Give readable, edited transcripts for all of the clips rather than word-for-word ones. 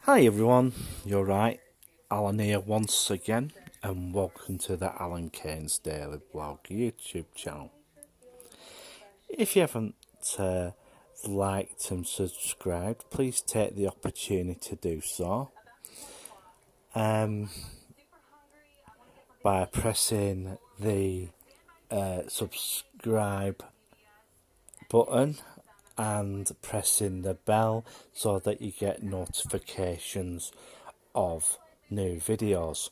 Hi everyone, you're right. Alan here once again, and welcome to the Alan Kane's Daily Blog YouTube channel. If you haven't liked and subscribed, please take the opportunity to do so by pressing the subscribe button and pressing the bell so that you get notifications of new videos.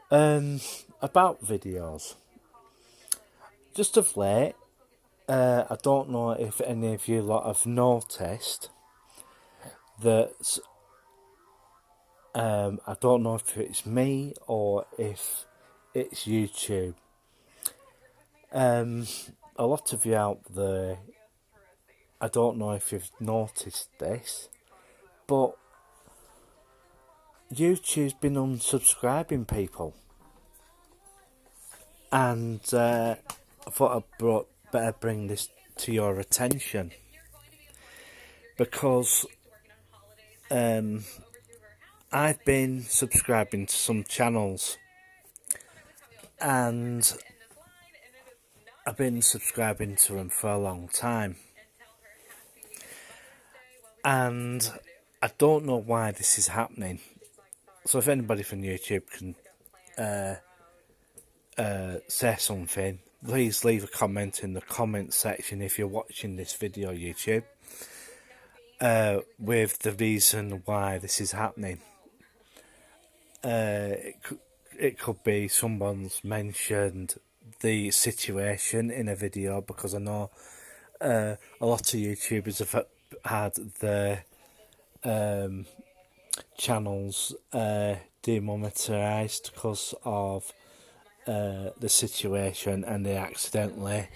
About videos, just of late, I don't know if any of you lot have noticed that I don't know if it's me or if it's YouTube. A lot of you out there, I don't know if you've noticed this, but YouTube's been unsubscribing people, and I thought better bring this to your attention because I've been subscribing to some channels, and I've been subscribing to them for a long time, and I don't know why this is happening. So if anybody from YouTube can say something, please leave a comment in the comment section if you're watching this video YouTube, with the reason why this is happening. It could be someone's mentioned the situation in a video, because I know a lot of YouTubers have had their channels demonetized because of the situation, and they accidentally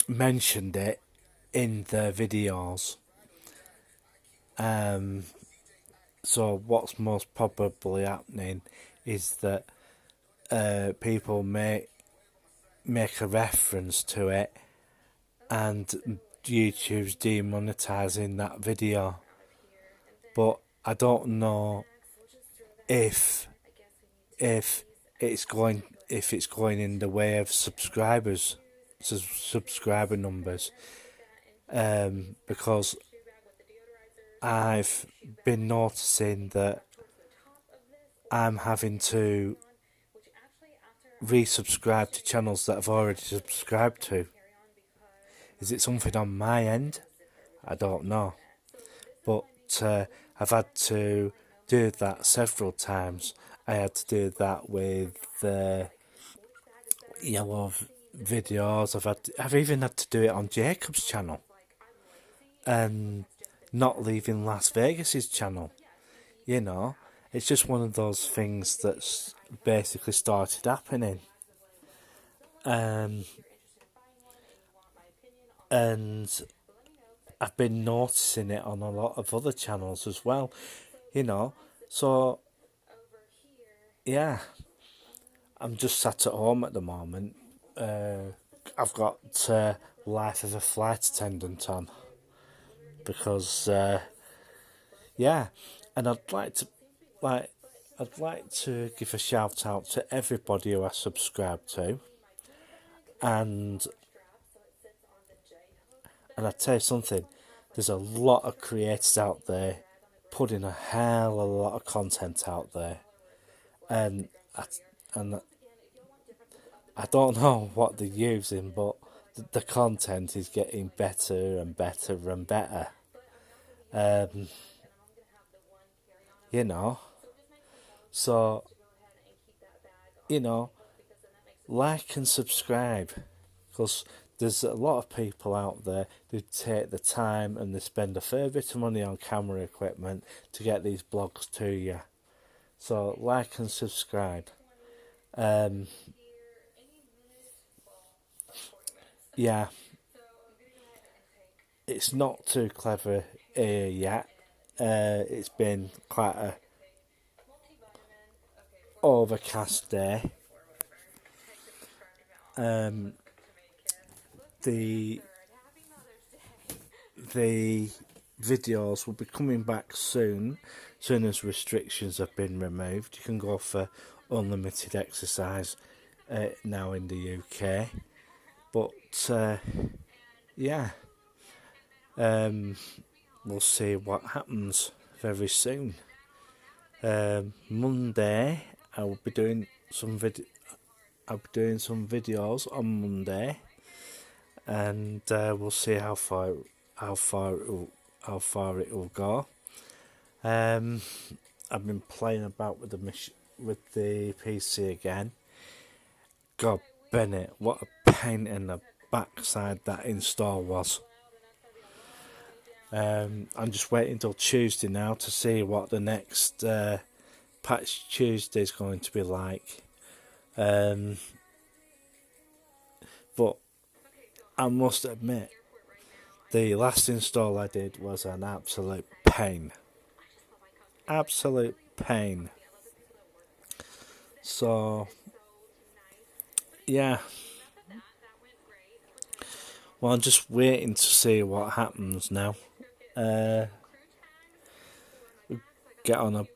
mentioned it in their videos. So what's most probably happening is that people may make a reference to it, and YouTube's demonetizing that video. But I don't know if it's going in the way of subscriber numbers, because I've been noticing that I'm having to resubscribe to channels that I've already subscribed to. Is it something on my end? I don't know, but I've had to do that several times. I had to do that with yellow videos. I've even had to do it on Jacob's channel, and not leaving Las Vegas's channel. You know, it's just one of those things that's basically started happening. And I've been noticing it on a lot of other channels as well, you know. So, yeah, I'm just sat at home at the moment. I've got Life of a Flight Attendant on because, yeah, and I'd like to give a shout out to everybody who I subscribe to, and I tell you something, there's a lot of creators out there putting a hell of a lot of content out there, and I don't know what they're using, but the content is getting better and better and better. You know, so, you know, like and subscribe, because there's a lot of people out there who take the time and they spend a fair bit of money on camera equipment to get these blogs to you. So like and subscribe. Yeah, it's not too clever here yet. It's been quite a overcast day. The the videos will be coming back soon as restrictions have been removed. You can go for unlimited exercise now in the UK. But yeah, we'll see what happens very soon. Monday, I will be doing some videos on Monday, and we'll see how far it will go. I've been playing about with the PC again. God, Bennett, what a pain in the backside that install was. I'm just waiting until Tuesday now to see what the next Patch Tuesday is going to be like. But I must admit, the last install I did was an absolute pain. Absolute pain. So, yeah. Well, I'm just waiting to see what happens now. Get on a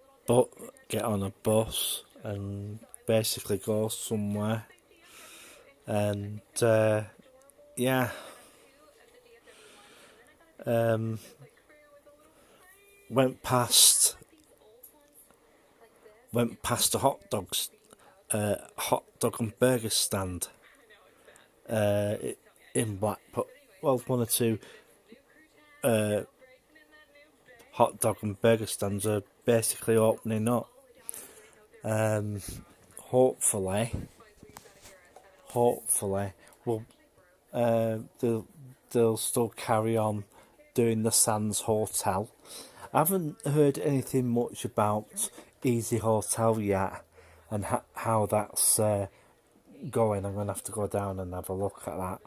bus and basically go somewhere, and yeah. Went past a hot dog and burger stand in Blackpool. Well, one or two hot dog and burger stands are basically opening up. Hopefully, they'll still carry on doing the Sands Hotel. I haven't heard anything much about Easy Hotel yet, and how that's going. I'm going to have to go down and have a look at that,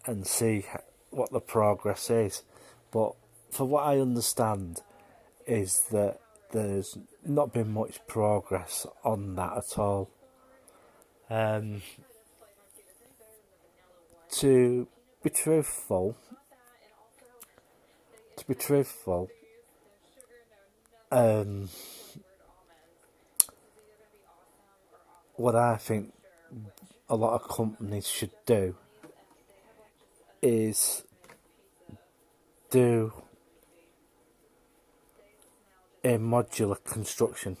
and see what the progress is. But for what I understand is that there's not been much progress on that at all. To be truthful, what I think a lot of companies should do is do a modular construction,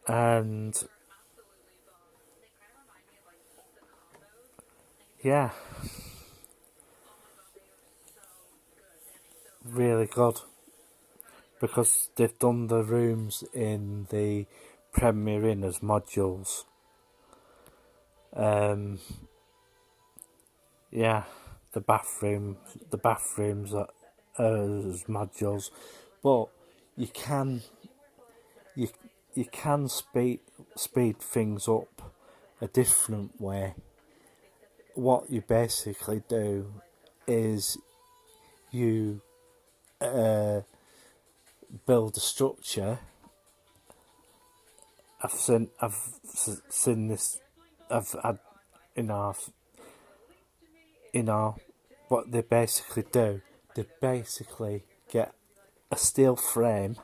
and yeah, really good, because they've done the rooms in the Premier Inn as modules. Yeah, the bathrooms are as modules, but you can speed things up a different way. What you basically do is you build a structure. I've seen this. I've had, what they basically do. They basically get a steel frame.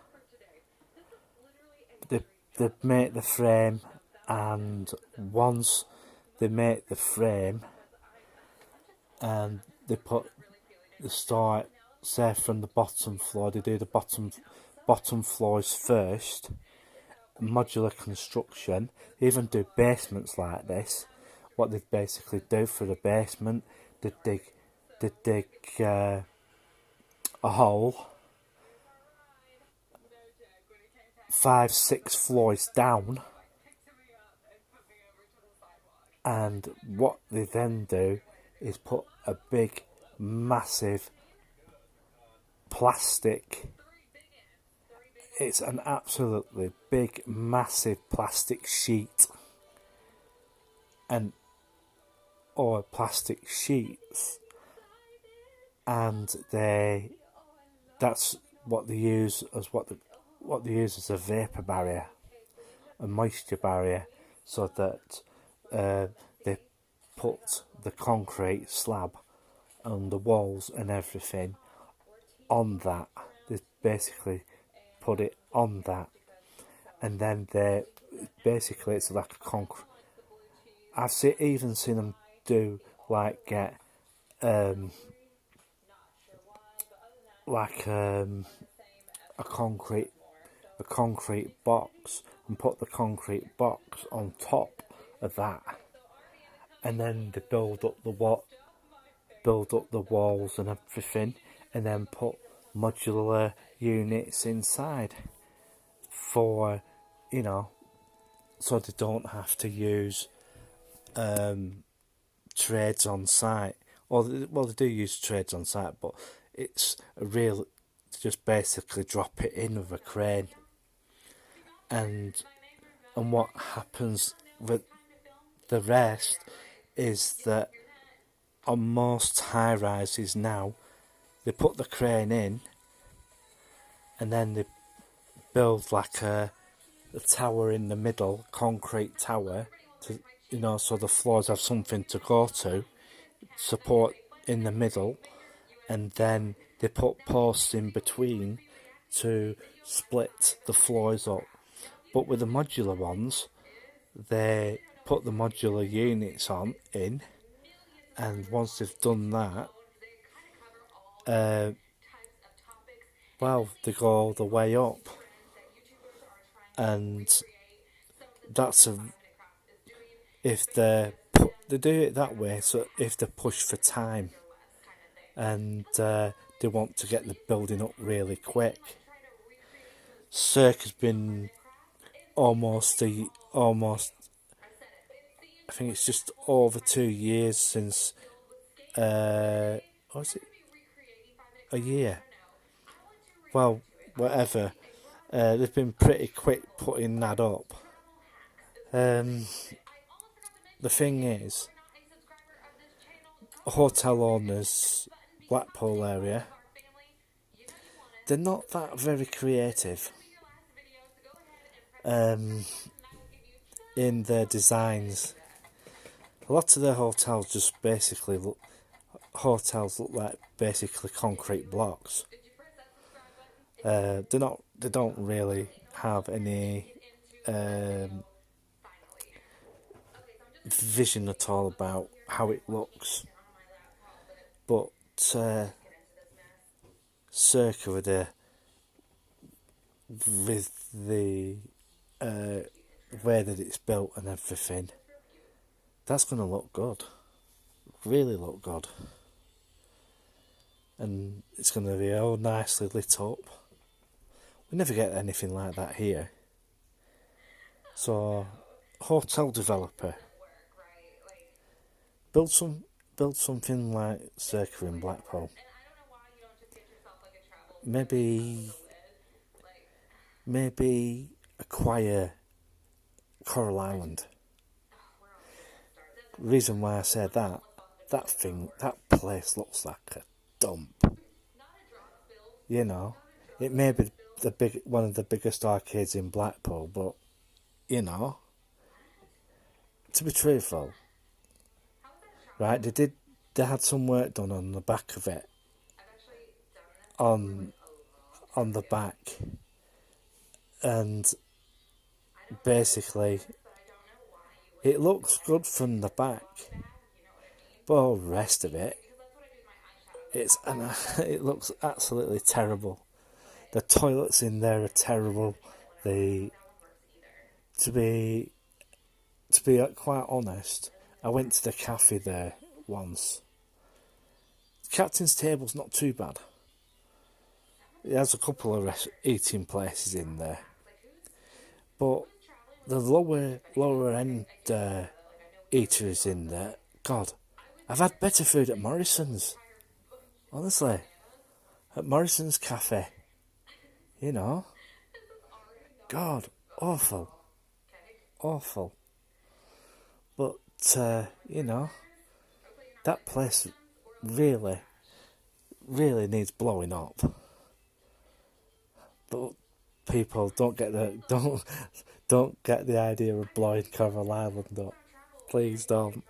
They make the frame, and once they make the frame, and they start, say, from the bottom floor. They do the bottom floors first. Modular construction. They even do basements like this. What they basically do for the basement, they dig a hole 5-6 floors down, and what they then do is put a big, massive plastic. It's an absolutely big, massive plastic sheet, or plastic sheets, and that's what they use as a vapor barrier, a moisture barrier, so that they put the concrete slab and the walls and everything on that. They basically put it on that, and then they basically it's like a concrete. Even seen them do like get like a concrete box and put the concrete box on top of that, and then they build up the walls and everything, and then put modular units inside for, so they don't have to use trades on site. Or they do use trades on site, but it's a real, just basically drop it in with a crane. And what happens with the rest is that on most high rises now, they put the crane in, and then they build like a tower in the middle, concrete tower, to, so the floors have something to go to, support in the middle, and then they put posts in between to split the floors up. But with the modular ones, they put the modular units in, and once they've done that, they go all the way up, and that's if they do it that way. So if they push for time, and they want to get the building up really quick. Cirque has been almost. I think it's just over 2 years since. Was it a year? Well, whatever. They've been pretty quick putting that up. The thing is, hotel owners, Blackpool area, they're not that very creative in their designs. A lot of their hotels just basically look like basically concrete blocks. They don't really have any vision at all about how it looks. But Circa with the way that it's built and everything, that's going to look good, really look good, and it's going to be all nicely lit up. We never get anything like that here. So, hotel developer, build something like Circa in Blackpool. Maybe acquire Coral Island. Reason why I said that place looks like a dump. It may be one of the biggest arcades in Blackpool, but to be truthful, right? They had some work done on the back of it, on the back, and basically it looks good from the back, but all the rest of it, it looks absolutely terrible. The toilets in there are terrible. To be quite honest, I went to the cafe there once. The captain's table's not too bad. It has a couple of eating places in there, but the lower end eateries in there, God, I've had better food at Morrison's. Honestly, at Morrison's Cafe, God, awful. But that place really, really needs blowing up. But people don't get the idea of blowing Coral Island up. Please don't.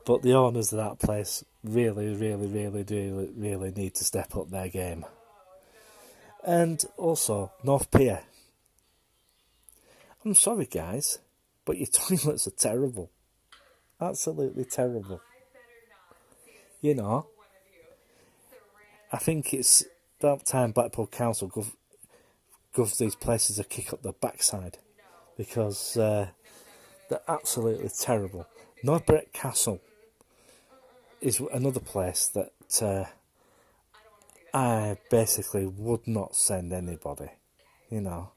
But the owners of that place really, really, really do really need to step up their game. And also, North Pier. I'm sorry, guys, but your toilets are terrible. Absolutely terrible. You know, I think it's about time Blackpool Council give these places a kick up the backside, because they're absolutely terrible. Northbrook Castle is another place that I basically would not send anybody. You know,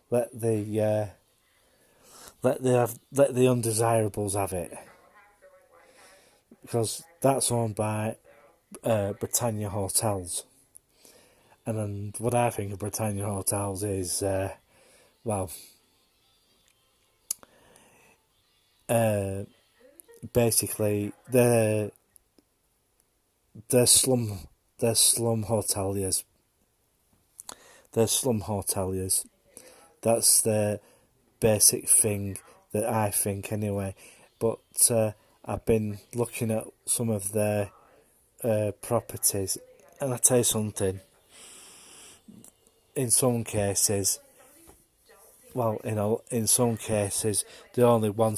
let the undesirables have it, because that's owned by Britannia Hotels. And what I think of Britannia Hotels is, well, basically they're slum hoteliers. They're slum hoteliers. That's the basic thing that I think anyway. But I've been looking at some of their properties, and I tell you something. In some cases, in some cases, they're only one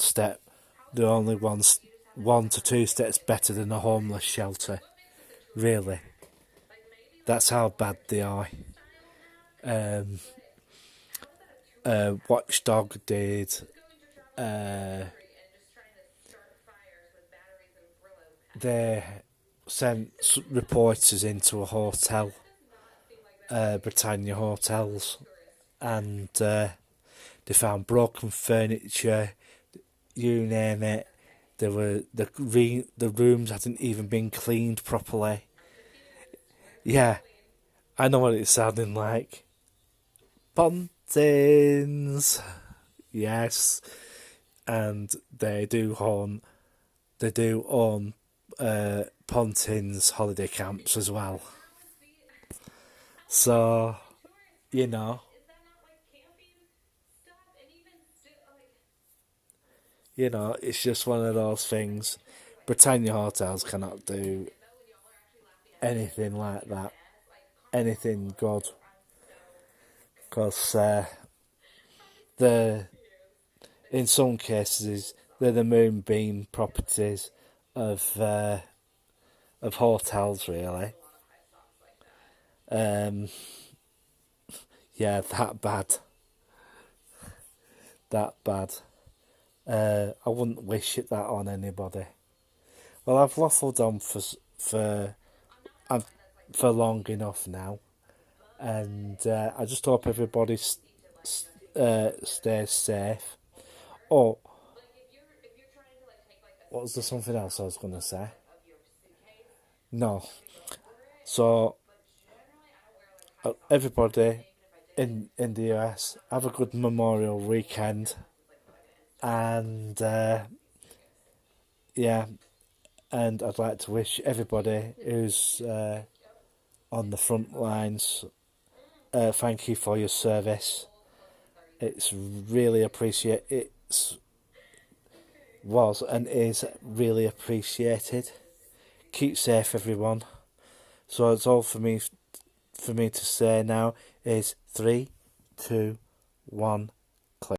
to two steps better than a homeless shelter. Really, that's how bad they are. Watchdog did. They sent reporters into a hotel, Britannia Hotels, and they found broken furniture, you name it. There were the rooms hadn't even been cleaned properly. Yeah, I know what it's sounding like. Pontins, yes, and they do own Pontins holiday camps as well. So, you know, it's just one of those things. Britannia Hotels cannot do anything like that, anything good, because in some cases they're the moonbeam properties of hotels, really. Yeah, that bad. That bad. I wouldn't wish that on anybody. Well, I've waffled on for long enough now, and I just hope everybody stays safe. Oh, was there something else I was going to say? No. So, everybody in the US, have a good Memorial weekend, and yeah, and I'd like to wish everybody who's on the front lines, thank you for your service. It's really was and is really appreciated. Keep safe, everyone. So it's all for me to say now is 3, 2, 1.